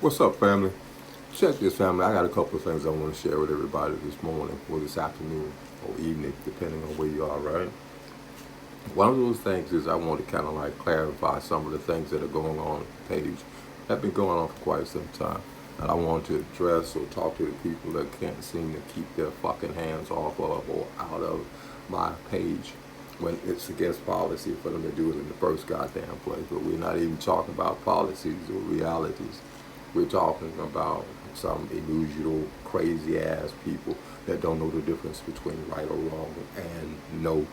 What's up, family? Check this, family. I got a couple of things I want to share with everybody this morning or this afternoon or evening, depending on where you are, right? One of those things is I want to kind of like clarify some of the things that are going on the page. Have been going on for quite some time. And I want to address or talk to the people that can't seem to keep their fucking hands off of or out of my page when it's against policy for them to do it in the first goddamn place. But we're not even talking about policies or realities. We're talking about some illusional, crazy ass people that don't know the difference between right or wrong and no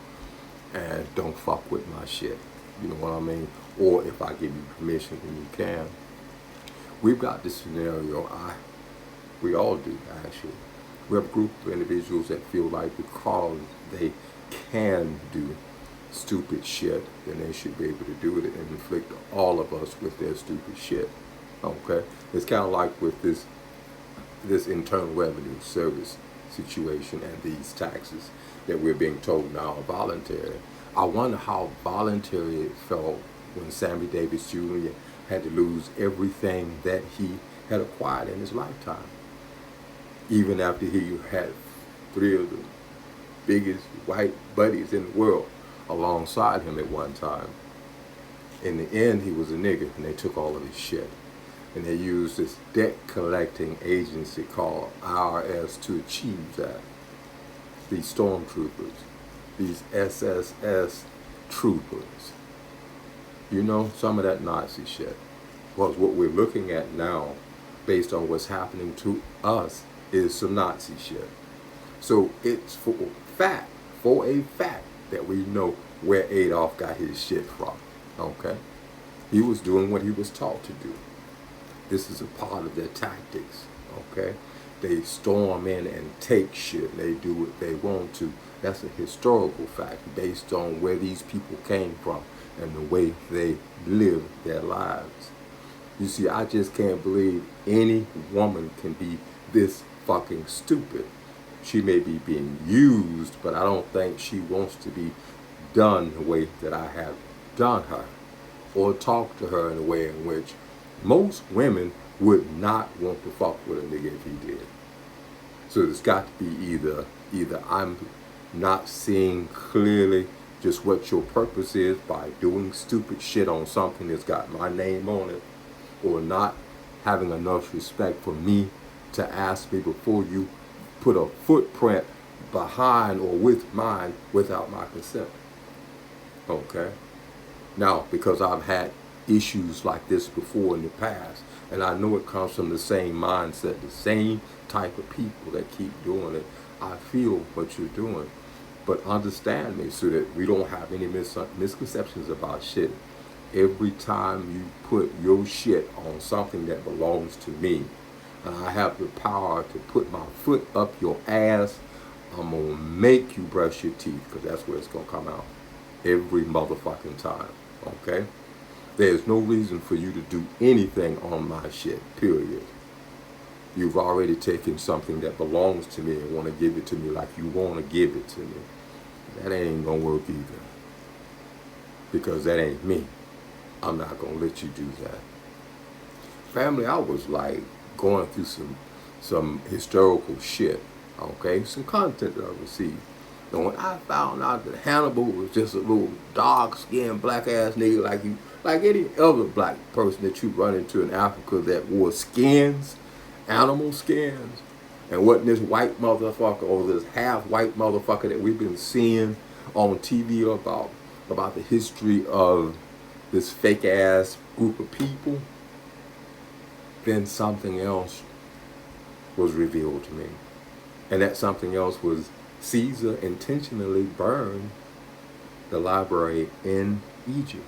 and don't fuck with my shit. You know what I mean? Or if I give you permission, then you can. We've got this scenario. We all do actually. We have a group of individuals that feel like because they can do stupid shit, then they should be able to do it and inflict all of us with their stupid shit. Okay, it's kind of like with this Internal Revenue Service situation and these taxes that we're being told now are voluntary. I wonder how voluntary it felt when Sammy Davis Jr. had to lose everything that he had acquired in his lifetime, even after he had three of the biggest white buddies in the world alongside him at one time. In the end, he was a nigger, and they took all of his shit. And they used this debt collecting agency called IRS to achieve that. These stormtroopers, these SSS troopers, you know, some of that Nazi shit. Well, what we're looking at now, based on what's happening to us, is some Nazi shit. So it's for a fact that we know where Adolf got his shit from. Okay? He was doing what he was taught to do. This is a part of their tactics, okay? They storm in and take shit. They do what they want to. That's a historical fact based on where these people came from and the way they live their lives. You see, I just can't believe any woman can be this fucking stupid. She may be being used, but I don't think she wants to be done the way that I have done her or talk to her in a way in which most women would not want to fuck with a nigga if he did. So it's got to be either I'm not seeing clearly just what your purpose is by doing stupid shit on something that's got my name on it, or not having enough respect for me to ask me before you put a footprint behind or with mine without my consent. Okay? Now, because I've had issues like this before in the past, and I know it comes from the same mindset, the same type of people that keep doing it, I feel what you're doing. But understand me so that we don't have any misconceptions about shit. Every time you put your shit on something that belongs to me, and I have the power to put my foot up your ass, I'm going to make you brush your teeth, because that's where it's going to come out. Every motherfucking time. Okay? There's no reason for you to do anything on my shit, period. You've already taken something that belongs to me and want to give it to me like you want to give it to me. That ain't going to work either. Because that ain't me. I'm not going to let you do that. Family, I was like going through some historical shit, okay? Some content that I received. And when I found out that Hannibal was just a little dark-skinned, black-ass nigga like you, like any other black person that you run into in Africa that wore skins, animal skins, and wasn't this white motherfucker or this half-white motherfucker that we've been seeing on TV about the history of this fake-ass group of people, then something else was revealed to me. And that something else was Caesar intentionally burned the library in Egypt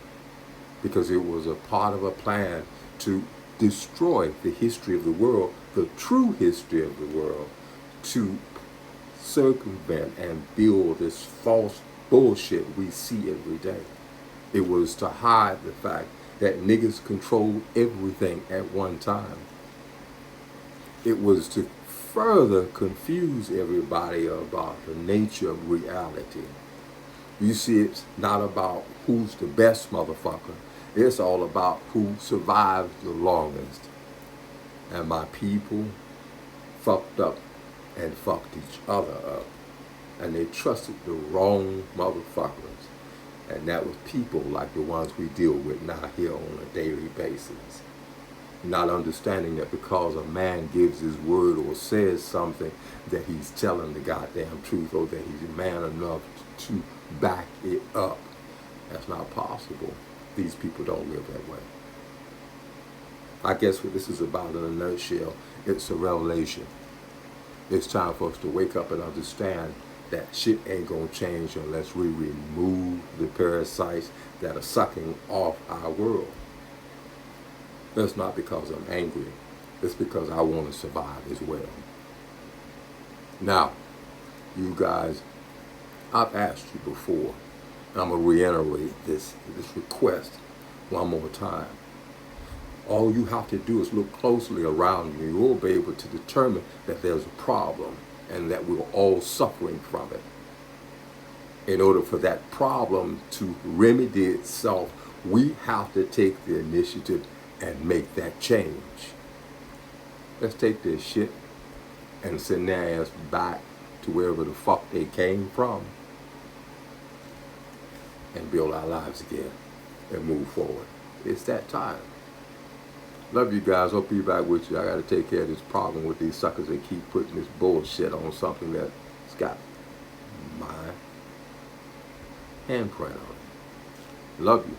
because it was a part of a plan to destroy the history of the world, the true history of the world, to circumvent and build this false bullshit we see every day. It was to hide the fact that niggas controlled everything at one time. It was to further confuse everybody about the nature of reality. You see, it's not about who's the best motherfucker. It's all about who survives the longest. And my people fucked up and fucked each other up. And they trusted the wrong motherfuckers. And that was people like the ones we deal with now here on a daily basis. Not understanding that because a man gives his word or says something that he's telling the goddamn truth, or that he's man enough to back it up. That's not possible. These people don't live that way. I guess what this is about in a nutshell, it's a revelation. It's time for us to wake up and understand that shit ain't gonna change unless we remove the parasites that are sucking off our world. That's not because I'm angry. It's because I want to survive as well. Now, you guys, I've asked you before, and I'm going to reiterate this request one more time. All you have to do is look closely around you. You'll be able to determine that there's a problem and that we're all suffering from it. In order for that problem to remedy itself, we have to take the initiative and make that change. Let's take this shit and send their ass back to wherever the fuck they came from and build our lives again and move forward. It's that time. Love you guys. Hope to be back with you. I got to take care of this problem with these suckers that keep putting this bullshit on something that's got my handprint on it. Love you.